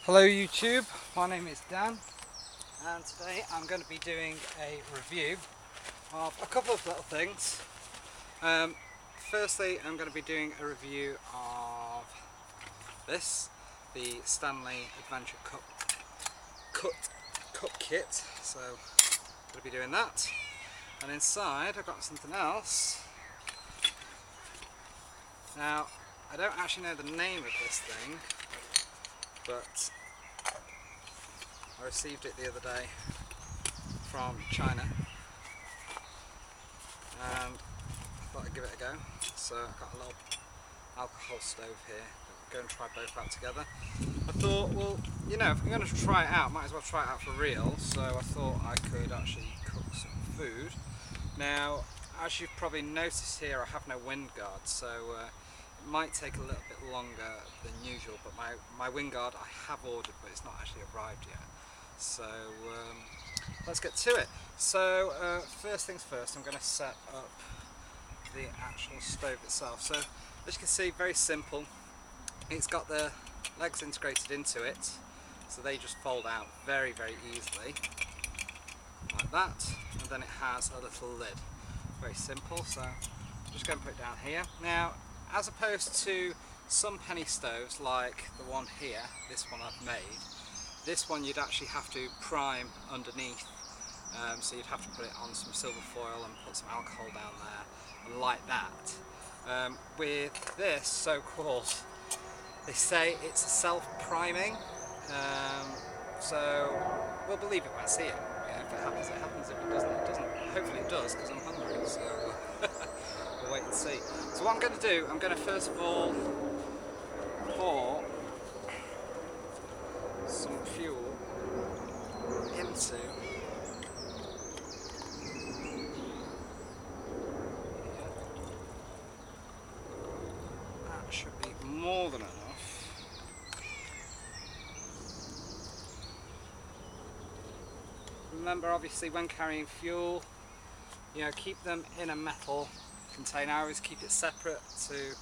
Hello YouTube, my name is Dan and today I'm going to be doing a review of a couple of little things. Firstly, I'm going to be doing a review of this, the Stanley Adventure Cup Kit, so I'm going to be doing that. And inside I've got something else. Now, I don't actually know the name of this thing, but I received it the other day from China and I thought I'd give it a go. So I've got a little alcohol stove here. I'm going to try both out together. I thought, well, you know, if I'm going to try it out, might as well try it out for real. So I thought I could actually cook some food. Now, as you've probably noticed here, I have no wind guard, so it might take a little bit longer than usual. But my wind guard I have ordered, but it's not actually arrived yet. So let's get to it. So first things first, I'm going to set up the actual stove itself. So as you can see, very simple. It's got the legs integrated into it, so they just fold out very easily like that, and then it has a little lid. Very simple. So I'm just going to put it down here. Now, as opposed to some penny stoves like the one here, this one I've made, this one you'd actually have to prime underneath, so you'd have to put it on some silver foil and put some alcohol down there and light that. With this so-called, they say it's a self-priming, so we'll believe it when I see it. You know, if it happens, it happens. If it doesn't, it doesn't. Hopefully it does, because I'm hungry, so we'll wait and see. So what I'm going to do, I'm going to first of all pour some fuel into that. Should be more than enough. Remember, obviously, when carrying fuel, you know, keep them in a metal container. I always keep it separate to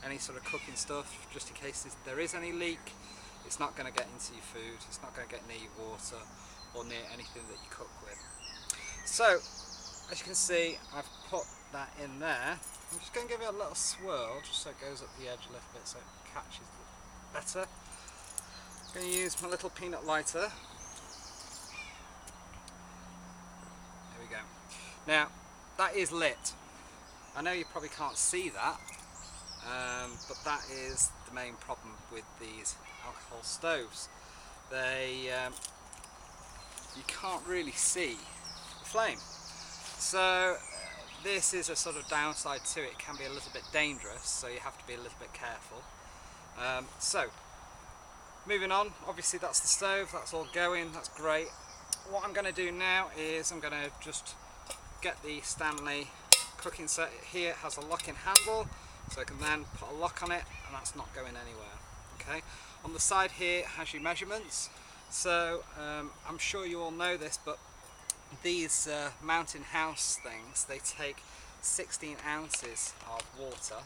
any sort of cooking stuff, just in case there is any leak. It's not going to get into your food, it's not going to get near your water or near anything that you cook with. So, as you can see, I've put that in there. I'm just going to give it a little swirl, just so it goes up the edge a little bit, so it catches better. I'm going to use my little peanut lighter. There we go. Now, that is lit. I know you probably can't see that, but that is the main problem with these alcohol stoves. You can't really see the flame. So this is a sort of downside to it. It can be a little bit dangerous, so you have to be a little bit careful. So moving on, obviously that's the stove, that's all going, that's great. What I'm going to do now is I'm going to just get the Stanley cooking set. Here it has a locking handle, so I can then put a lock on it and that's not going anywhere. Okay. On the side here it has your measurements. So I'm sure you all know this, but these mountain house things, they take 16 ounces of water.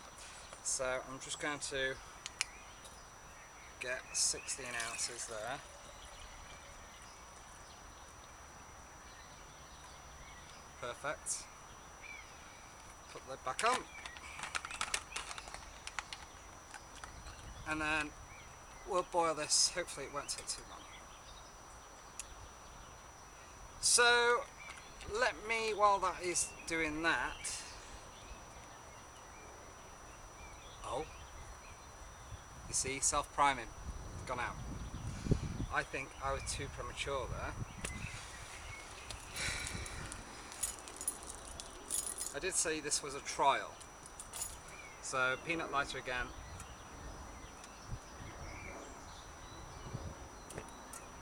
So I'm just going to get 16 ounces there. Perfect. Put the lid back on. And then we'll boil this. Hopefully it won't take too long. So let me, while that is doing that, oh, you see, self-priming, gone out. I think I was too premature there. I did say this was a trial. So peanut lighter again.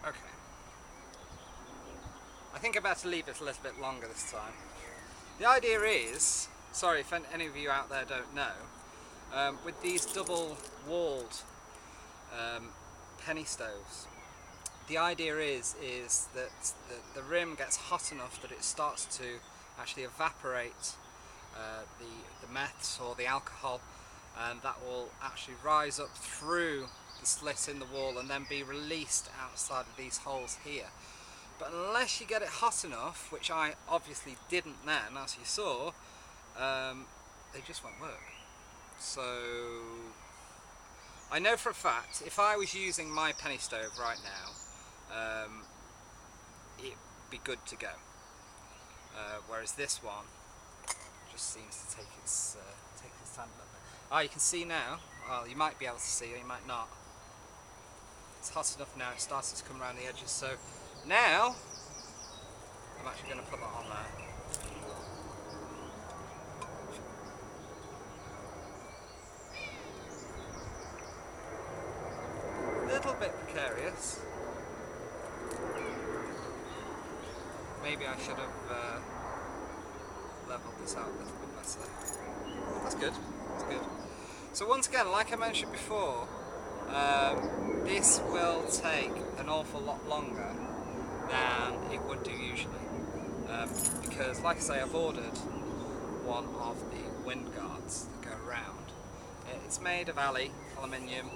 Okay. I think I better leave it a little bit longer this time. The idea is, sorry if any of you out there don't know, with these double walled penny stoves, the idea is that the rim gets hot enough that it starts to actually evaporate the meths or the alcohol, and that will actually rise up through the slit in the wall and then be released outside of these holes here. But unless you get it hot enough, which I obviously didn't then, as you saw, they just won't work. So I know for a fact, if I was using my penny stove right now, it'd be good to go. Whereas this one just seems to take its time a little bit. Ah, you can see now. Well, you might be able to see, or you might not. It's hot enough now. It started to come around the edges. So now I'm actually going to put that on there. A little bit precarious. Maybe I should have leveled this out a little bit better. That's good. That's good. So once again, like I mentioned before, this will take an awful lot longer than it would do usually, because, like I say, I've ordered one of the wind guards that go around. It's made of aluminium,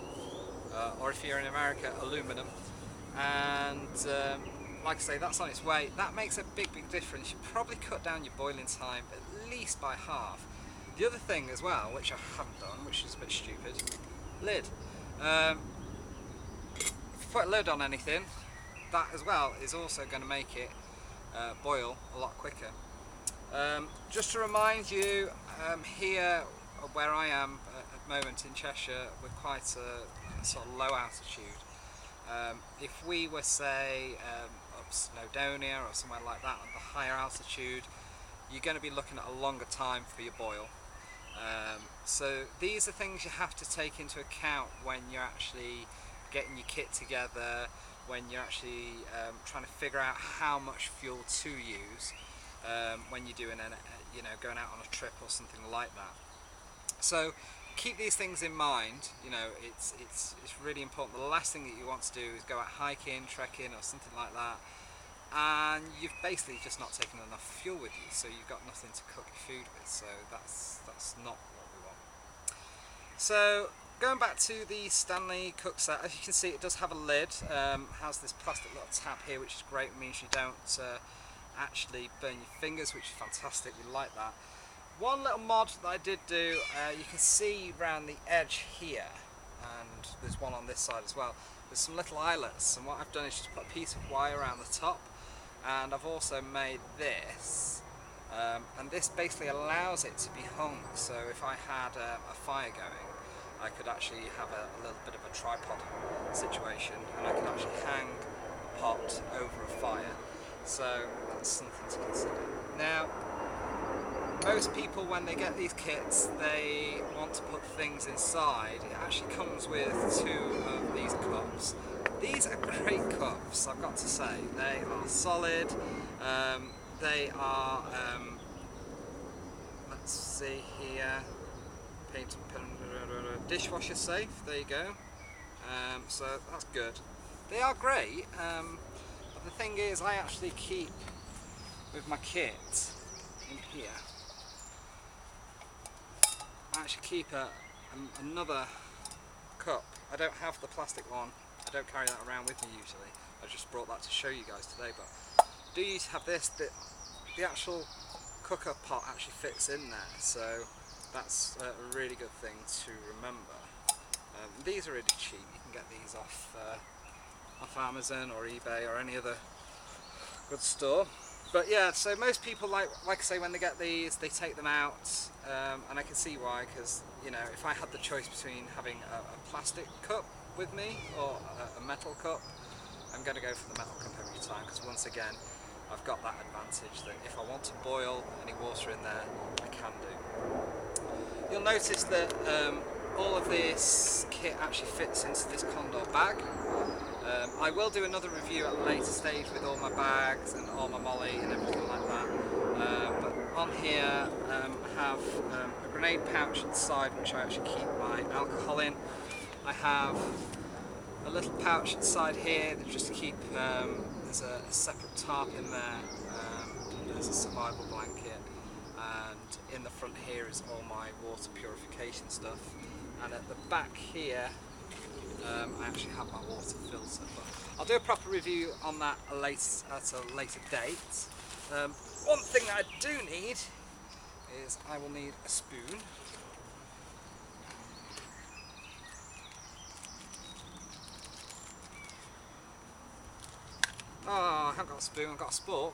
or if you're in America, aluminum, and like I say, that's on its way. That makes a big difference. You probably cut down your boiling time at least by half. The other thing as well, which I haven't done, which is a bit stupid, lid. If you put a lid on anything, that as well is also going to make it boil a lot quicker. Just to remind you, here where I am at the moment in Cheshire, we're quite a sort of low altitude. If we were, say, up Snowdonia or somewhere like that at the higher altitude, you're going to be looking at a longer time for your boil. So these are things you have to take into account when you're actually getting your kit together, when you're actually trying to figure out how much fuel to use when you're doing going out on a trip or something like that. So keep these things in mind. You know, it's really important. The last thing that you want to do is go out hiking, trekking or something like that, and you've basically just not taken enough fuel with you, so you've got nothing to cook your food with. So that's not what we want. So going back to the Stanley cook set, as you can see, it does have a lid. Has this plastic little tap here, which is great. It means you don't actually burn your fingers, which is fantastic. We like that. One little mod that I did do, you can see around the edge here, and there's one on this side as well. There's some little eyelets, and what I've done is just put a piece of wire around the top, and I've also made this, and this basically allows it to be hung. So if I had a fire going, I could actually have a little bit of a tripod situation, and I could actually hang a pot over a fire. So that's something to consider. Now, most people, when they get these kits, they want to put things inside. It actually comes with 2 of these cups. These are great cups, I've got to say. They are solid. They are, let's see here, dishwasher safe. There you go. So that's good. They are great. But the thing is, I actually keep with my kit in here. I actually keep another cup. I don't have the plastic one. I don't carry that around with me usually. I just brought that to show you guys today. But I do used to have this. The actual cooker pot actually fits in there, so that's a really good thing to remember. These are really cheap. You can get these off Amazon or eBay or any other good store. But yeah, so most people, like I say, when they get these, they take them out, and I can see why, because, you know, if I had the choice between having a plastic cup with me or a metal cup, I'm going to go for the metal cup every time, because once again, I've got that advantage that if I want to boil any water in there, I can do. You'll notice that all of this kit actually fits into this Condor bag. I will do another review at a later stage with all my bags and all my molly and everything like that. But on here I have a grenade pouch inside, which I actually keep my alcohol in. I have a little pouch inside here that just to keep, there's a separate tarp in there, there's a survival blanket, and in the front here is all my water purification stuff. And at the back here I actually have my water filter, but I'll do a proper review on that at a later date. One thing that I do need is I will need a spoon. Oh, I haven't got a spoon, I've got a spork.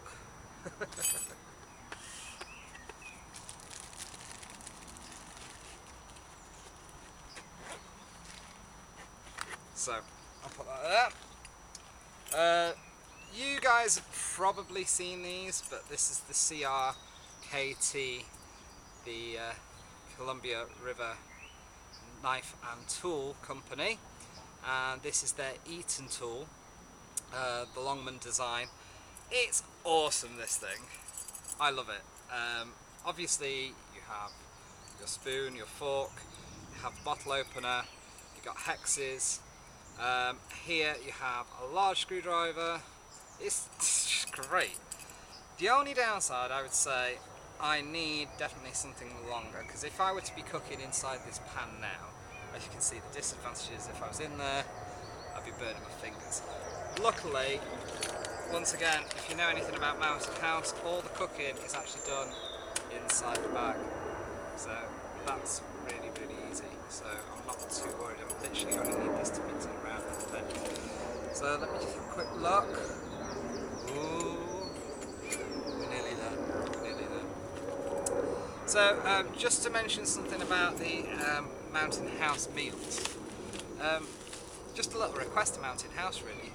So, I'll put that there. You guys have probably seen these, but this is the CRKT, the Columbia River Knife and Tool Company, and this is their Eaton tool, the Longman design. It's awesome, this thing. I love it. Obviously you have your spoon, your fork, you have the bottle opener, you've got hexes. Here you have a large screwdriver. It's just great. The only downside, I would say, I need definitely something longer, because if I were to be cooking inside this pan now, as you can see, the disadvantages, if I was in there, I'd be burning my fingers. Luckily, once again, if you know anything about Mountain House, all the cooking is actually done inside the bag, so that's really, really easy. So I'm not too worried. I'm literally only need this to mix it around a little bit. So let me just have a quick look. Ooh, we're nearly there. We're nearly there. So just to mention something about the Mountain House meals. Just a little request to Mountain House, really.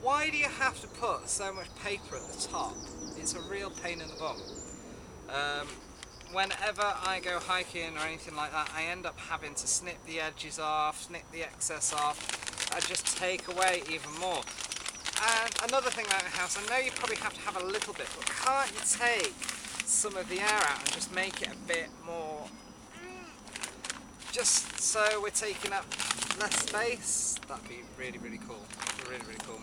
Why do you have to put so much paper at the top? It's a real pain in the bum. Whenever I go hiking or anything like that, I end up having to snip the edges off, snip the excess off, and just take away even more. And another thing about the house, I know you probably have to have a little bit, but can't you take some of the air out and just make it a bit more, just so we're taking up less space? That'd be really, really cool. Really, really cool.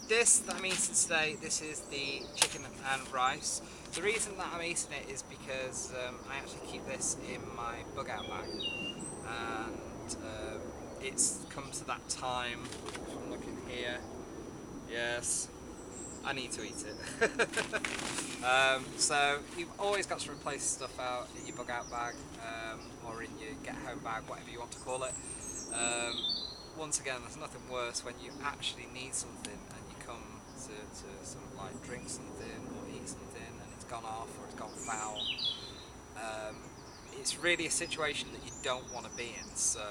This that I'm eating today, this is the chicken and rice. The reason that I'm eating it is because I actually keep this in my bug out bag, and it's come to that time. If I'm looking here, yes, I need to eat it. So you've always got to replace stuff out in your bug out bag, or in your get home bag, whatever you want to call it. Once again, there's nothing worse when you actually need something and you come to sort of like drink something or eat something and it's gone off or it's gone foul. It's really a situation that you don't want to be in, so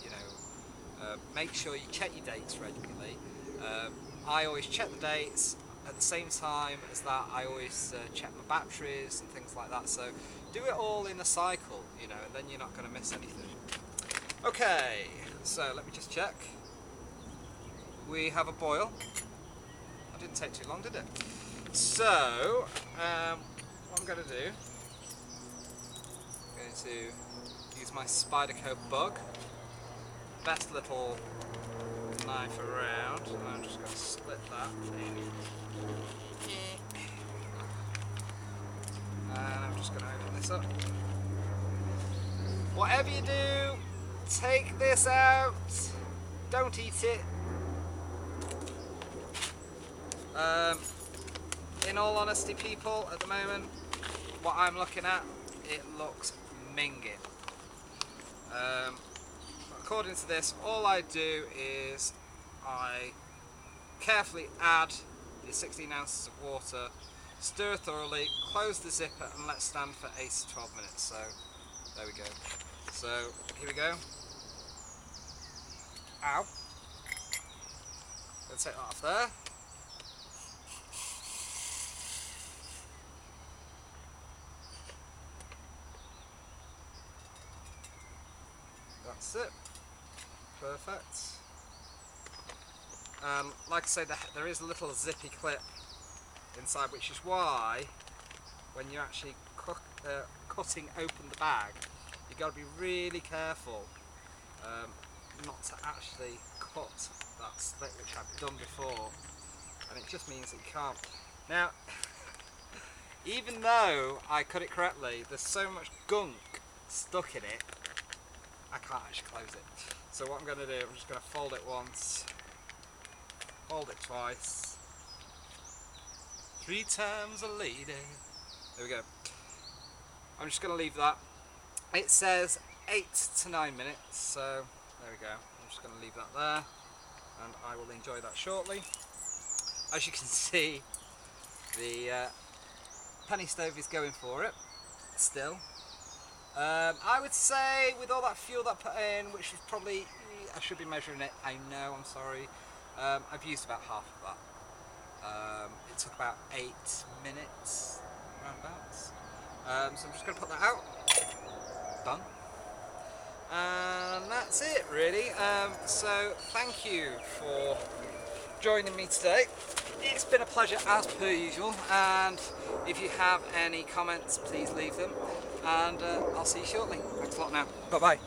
you know, make sure you check your dates regularly. I always check the dates. At the same time as that, I always check my batteries and things like that, so do it all in a cycle, you know, and then you're not going to miss anything. Okay, so let me just check. We have a boil. That didn't take too long, did it? So, what I'm going to do, I'm going to use my Spyderco bug. Best little knife around, and I'm just going to split that thing. And I'm just going to open this up. Whatever you do, take this out. Don't eat it. In all honesty, people, at the moment, what I'm looking at, it looks minging. According to this, all I do is I carefully add the 16 ounces of water, stir thoroughly, close the zipper and let stand for 8 to 12 minutes. So there we go. So here we go. Ow. Let's take that off there. That's it. Perfect. Like I say, there is a little zippy clip inside, which is why when you're actually cutting open the bag, you've got to be really careful not to actually cut that slit, which I've done before, and it just means that you can't. Now, even though I cut it correctly, there's so much gunk stuck in it, I can't actually close it. So what I'm going to do, I'm just going to fold it once, fold it twice, 3 times a lady. There we go. I'm just going to leave that. It says 8 to 9 minutes, so there we go. I'm just going to leave that there, and I will enjoy that shortly. As you can see, the penny stove is going for it still. I would say with all that fuel that I put in, which is probably, I should be measuring it, I know, I'm sorry, I've used about half of that. It took about 8 minutes, roundabouts. So I'm just going to put that out. Done. And that's it really. So thank you for joining me today. It's been a pleasure as per usual, and if you have any comments please leave them, and I'll see you shortly. Thanks a lot now. Bye bye.